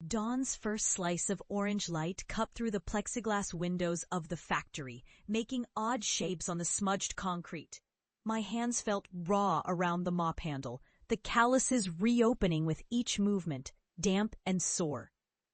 Dawn's first slice of orange light cut through the plexiglass windows of the factory, making odd shapes on the smudged concrete. My hands felt raw around the mop handle, the calluses reopening with each movement, damp and sore.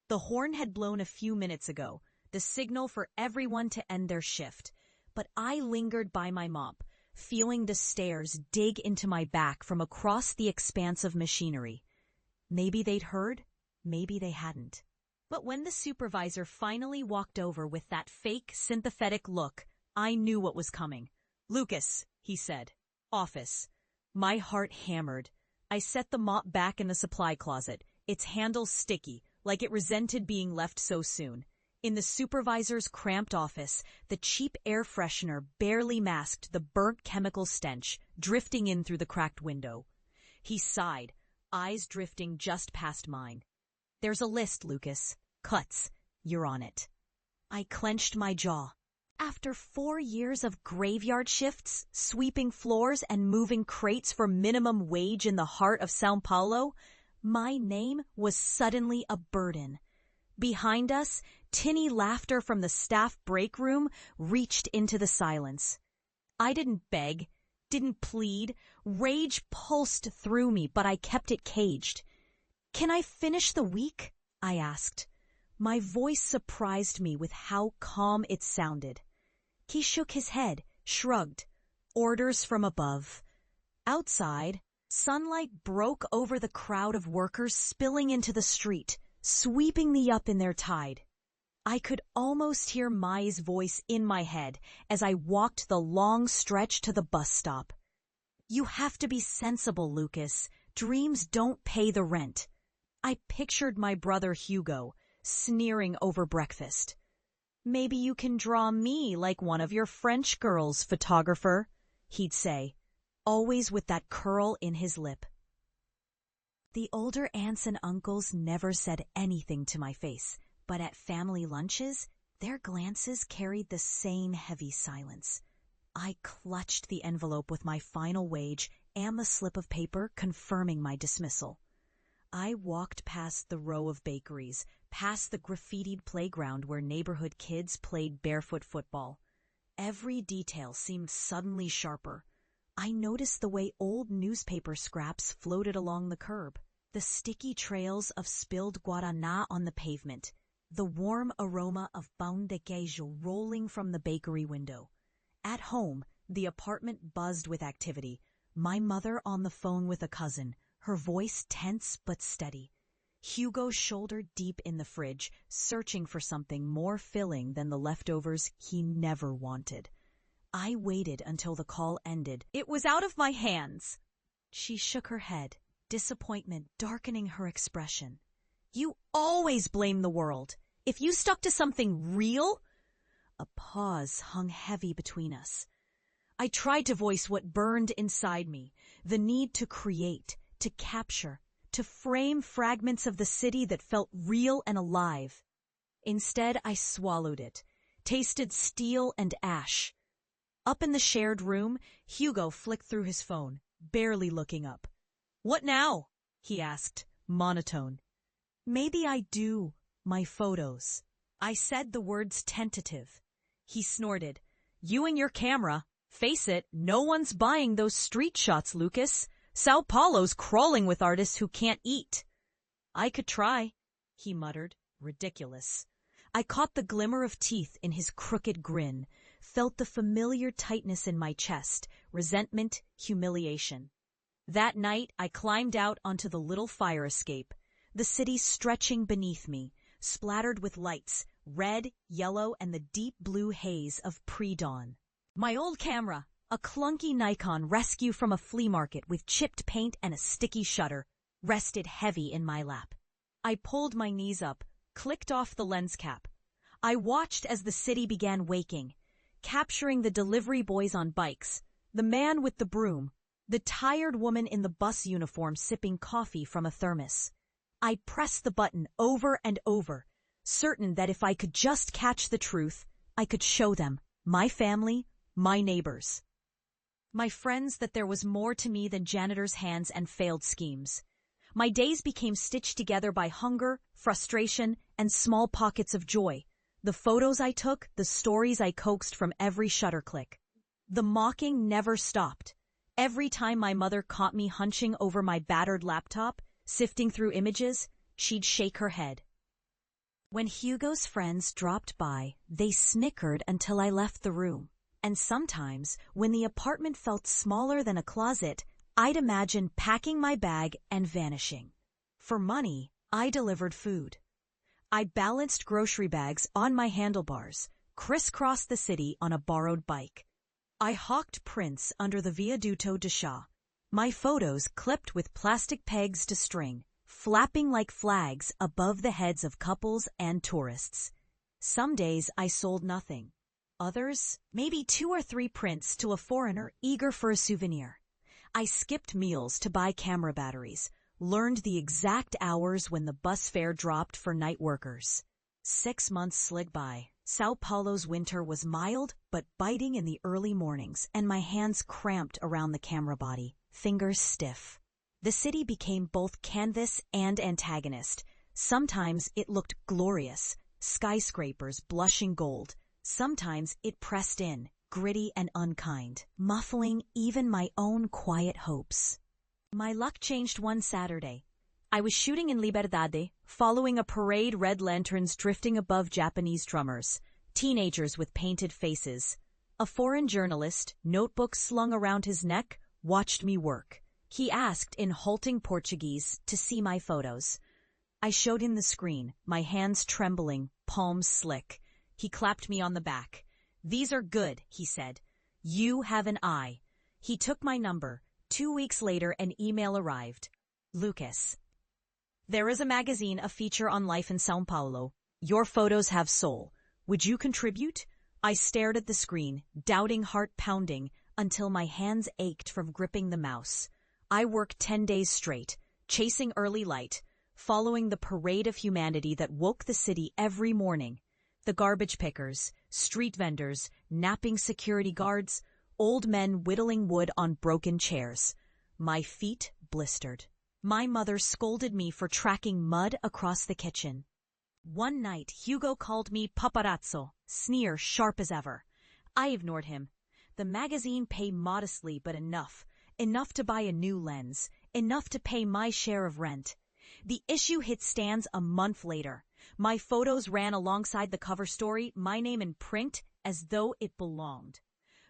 The horn had blown a few minutes ago, the signal for everyone to end their shift, but I lingered by my mop, feeling the stares dig into my back from across the expanse of machinery. Maybe they'd heard, maybe they hadn't. But when the supervisor finally walked over with that fake, sympathetic look, I knew what was coming. "Lucas," he said. "Office." My heart hammered. I set the mop back in the supply closet, its handle sticky, like it resented being left so soon. In the supervisor's cramped office, the cheap air freshener barely masked the burnt chemical stench drifting in through the cracked window. He sighed, eyes drifting just past mine. "There's a list, Lucas. Cuts. You're on it." I clenched my jaw. After 4 years of graveyard shifts, sweeping floors, and moving crates for minimum wage in the heart of São Paulo, my name was suddenly a burden. Behind us, tinny laughter from the staff break room reached into the silence. I didn't beg, didn't plead. Rage pulsed through me, but I kept it caged. "Can I finish the week?" I asked. My voice surprised me with how calm it sounded. He shook his head, shrugged. Orders from above. Outside, sunlight broke over the crowd of workers spilling into the street, sweeping me up in their tide. I could almost hear Mai's voice in my head as I walked the long stretch to the bus stop. "You have to be sensible, Lucas. Dreams don't pay the rent." I pictured my brother Hugo, sneering over breakfast. "Maybe you can draw me like one of your French girls, photographer," he'd say, always with that curl in his lip. The older aunts and uncles never said anything to my face, but at family lunches, their glances carried the same heavy silence. I clutched the envelope with my final wage and the slip of paper confirming my dismissal. I walked past the row of bakeries, past the graffitied playground where neighborhood kids played barefoot football. Every detail seemed suddenly sharper. I noticed the way old newspaper scraps floated along the curb, the sticky trails of spilled guaraná on the pavement, the warm aroma of pão de queijo rolling from the bakery window. At home, the apartment buzzed with activity, my mother on the phone with a cousin, her voice tense but steady. Hugo shoulder deep in the fridge, searching for something more filling than the leftovers he never wanted. I waited until the call ended. "It was out of my hands." She shook her head, disappointment darkening her expression. "You always blame the world. If you stuck to something real—" A pause hung heavy between us. I tried to voice what burned inside me, the need to create, to capture, to frame fragments of the city that felt real and alive. Instead, I swallowed it, tasted steel and ash. Up in the shared room, Hugo flicked through his phone, barely looking up. "What now?" he asked, monotone. "Maybe I do, my photos." I said the words tentative. He snorted. "You and your camera. Face it, no one's buying those street shots, Lucas. Sao Paulo's crawling with artists who can't eat." "I could try," he muttered, ridiculous. I caught the glimmer of teeth in his crooked grin, felt the familiar tightness in my chest, resentment, humiliation. That night, I climbed out onto the little fire escape, the city stretching beneath me, splattered with lights, red, yellow, and the deep blue haze of pre-dawn. My old camera, a clunky Nikon rescue from a flea market with chipped paint and a sticky shutter, rested heavy in my lap. I pulled my knees up, clicked off the lens cap. I watched as the city began waking, capturing the delivery boys on bikes, the man with the broom, the tired woman in the bus uniform sipping coffee from a thermos. I pressed the button over and over, certain that if I could just catch the truth, I could show them, my family, my neighbors, my friends, that there was more to me than janitor's hands and failed schemes. My days became stitched together by hunger, frustration, and small pockets of joy. The photos I took, the stories I coaxed from every shutter click. The mocking never stopped. Every time my mother caught me hunching over my battered laptop, sifting through images, she'd shake her head. When Hugo's friends dropped by, they snickered until I left the room. And sometimes, when the apartment felt smaller than a closet, I'd imagine packing my bag and vanishing. For money, I delivered food. I balanced grocery bags on my handlebars, crisscrossed the city on a borrowed bike. I hawked prints under the Viaducto de Chat, my photos clipped with plastic pegs to string, flapping like flags above the heads of couples and tourists. Some days I sold nothing. Others, maybe 2 or 3 prints to a foreigner eager for a souvenir. I skipped meals to buy camera batteries, learned the exact hours when the bus fare dropped for night workers. 6 months slid by. São Paulo's winter was mild but biting in the early mornings, and my hands cramped around the camera body, fingers stiff. The city became both canvas and antagonist. Sometimes it looked glorious, skyscrapers blushing gold. Sometimes it pressed in, gritty and unkind, muffling even my own quiet hopes. My luck changed one Saturday. I was shooting in Liberdade, following a parade, red lanterns drifting above Japanese drummers, teenagers with painted faces. A foreign journalist, notebook slung around his neck, watched me work. He asked in halting Portuguese to see my photos. I showed him the screen, my hands trembling, palms slick. He clapped me on the back. "These are good," he said. "You have an eye." He took my number. 2 weeks later, an email arrived. Lucas. There is a magazine, a feature on life in São Paulo. Your photos have soul. Would you contribute? I stared at the screen, doubting, heart pounding, until my hands ached from gripping the mouse. I worked 10 days straight, chasing early light, following the parade of humanity that woke the city every morning. The garbage pickers, street vendors, napping security guards, old men whittling wood on broken chairs. My feet blistered. My mother scolded me for tracking mud across the kitchen. One night, Hugo called me paparazzo, sneer sharp as ever. I ignored him. The magazine paid modestly, but enough. Enough to buy a new lens. Enough to pay my share of rent. The issue hit stands a month later. My photos ran alongside the cover story, my name in print, as though it belonged.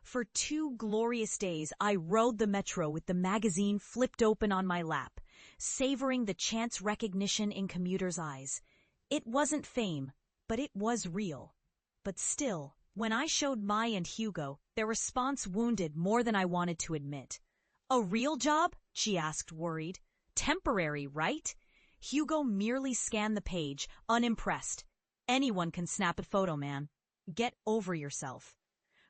For 2 glorious days, I rode the metro with the magazine flipped open on my lap, savoring the chance recognition in commuters' eyes. It wasn't fame, but it was real. But still, when I showed Mai and Hugo, their response wounded more than I wanted to admit. "A real job?" she asked, worried. "Temporary, right?" Hugo merely scanned the page, unimpressed. "Anyone can snap a photo, man. Get over yourself."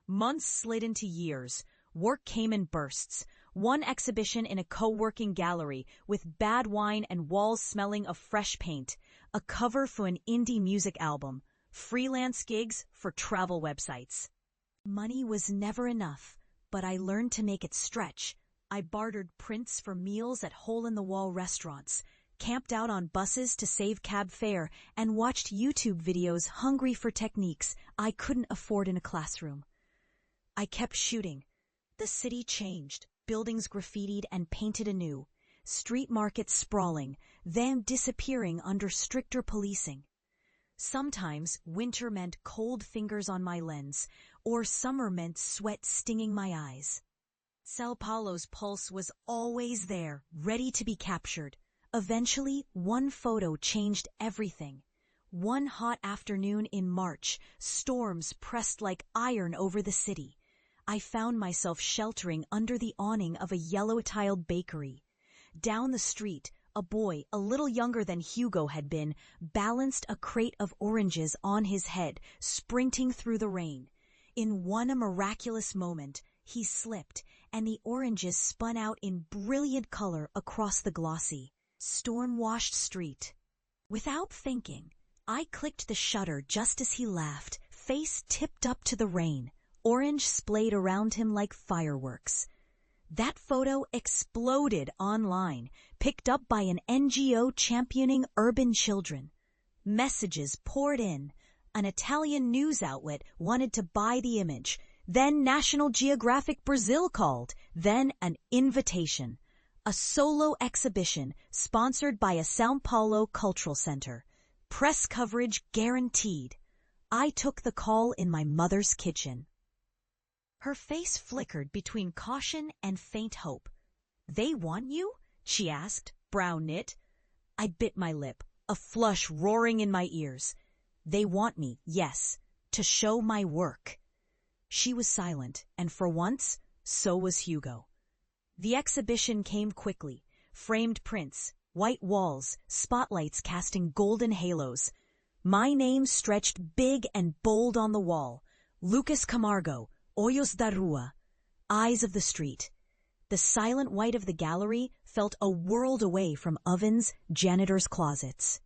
Months slid into years. Work came in bursts. One exhibition in a co-working gallery with bad wine and walls smelling of fresh paint. A cover for an indie music album. Freelance gigs for travel websites. Money was never enough, but I learned to make it stretch. I bartered prints for meals at hole-in-the-wall restaurants, camped out on buses to save cab fare, and watched YouTube videos hungry for techniques I couldn't afford in a classroom. I kept shooting. The city changed, buildings graffitied and painted anew, street markets sprawling, then disappearing under stricter policing. Sometimes winter meant cold fingers on my lens, or summer meant sweat stinging my eyes. São Paulo's pulse was always there, ready to be captured. Eventually, one photo changed everything. One hot afternoon in March, storms pressed like iron over the city. I found myself sheltering under the awning of a yellow-tiled bakery. Down the street, a boy, a little younger than Hugo had been, balanced a crate of oranges on his head, sprinting through the rain. In one miraculous moment, he slipped, and the oranges spun out in brilliant color across the glossy, storm-washed street. Without thinking, I clicked the shutter just as he laughed, face tipped up to the rain. Orange splayed around him like fireworks. That photo exploded online, picked up by an NGO championing urban children. Messages poured in. An Italian news outlet wanted to buy the image. Then National Geographic Brazil called. Then an invitation. A solo exhibition sponsored by a São Paulo cultural center. Press coverage guaranteed. I took the call in my mother's kitchen. Her face flickered between caution and faint hope. "They want you?" she asked, brow knit. I bit my lip, a flush roaring in my ears. "They want me, yes, to show my work." She was silent, and for once, so was Hugo. The exhibition came quickly. Framed prints, white walls, spotlights casting golden halos. My name stretched big and bold on the wall. Lucas Camargo, Olhos da Rua, Eyes of the Street. The silent white of the gallery felt a world away from ovens, janitors' closets,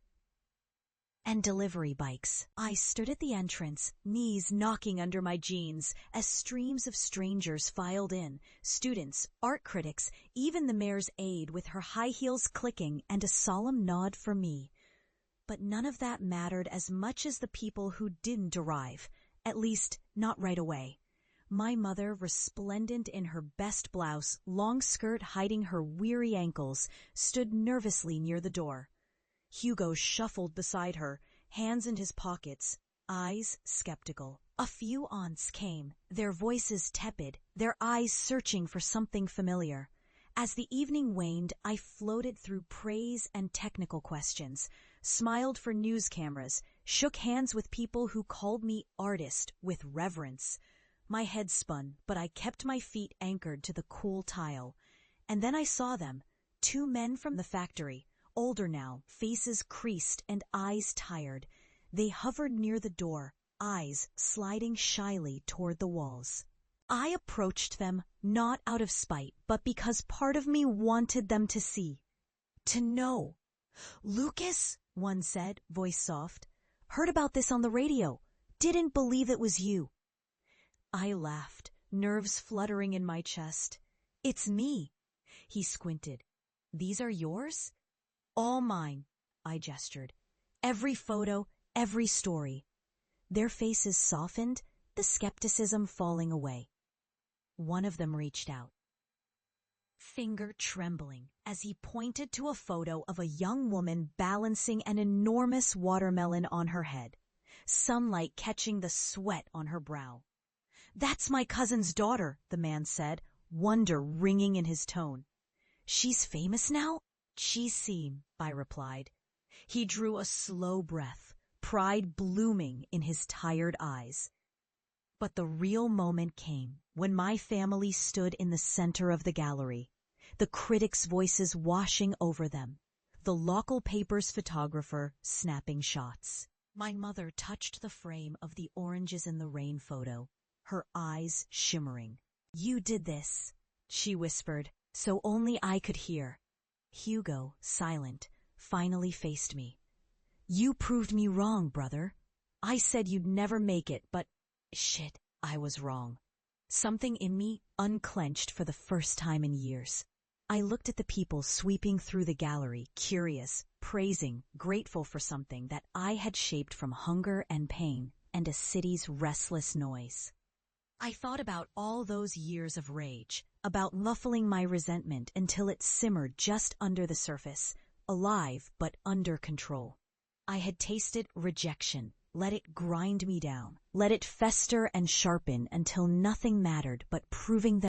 and delivery bikes. I stood at the entrance, knees knocking under my jeans, as streams of strangers filed in, students, art critics, even the mayor's aide with her high heels clicking and a solemn nod for me. But none of that mattered as much as the people who didn't arrive, at least not right away. My mother, resplendent in her best blouse, long skirt hiding her weary ankles, stood nervously near the door. Hugo shuffled beside her, hands in his pockets, eyes skeptical. A few aunts came, their voices tepid, their eyes searching for something familiar. As the evening waned, I floated through praise and technical questions, smiled for news cameras, shook hands with people who called me artist with reverence. My head spun, but I kept my feet anchored to the cool tile. And then I saw them, 2 men from the factory, older now, faces creased and eyes tired. They hovered near the door, eyes sliding shyly toward the walls. I approached them not out of spite, but because part of me wanted them to see, to know. "Lucas," one said, voice soft, "heard about this on the radio. Didn't believe it was you." I laughed, nerves fluttering in my chest. "It's me." He squinted. "These are yours?" "All mine," I gestured. "Every photo, every story." Their faces softened, the skepticism falling away. One of them reached out, finger trembling, as he pointed to a photo of a young woman balancing an enormous watermelon on her head, sunlight catching the sweat on her brow. "That's my cousin's daughter," the man said, wonder ringing in his tone. "She's famous now?" "She's seen," I replied. He drew a slow breath, pride blooming in his tired eyes. But the real moment came when my family stood in the center of the gallery, the critics' voices washing over them, the local paper's photographer snapping shots. My mother touched the frame of the Oranges in the Rain photo, her eyes shimmering. "You did this," she whispered, so only I could hear. Hugo, silent, finally faced me. "You proved me wrong, brother. I said you'd never make it, but shit, I was wrong." Something in me unclenched for the first time in years. I looked at the people sweeping through the gallery, curious, praising, grateful for something that I had shaped from hunger and pain and a city's restless noise. I thought about all those years of rage, about muffling my resentment until it simmered just under the surface, alive but under control. I had tasted rejection, let it grind me down, let it fester and sharpen until nothing mattered but proving them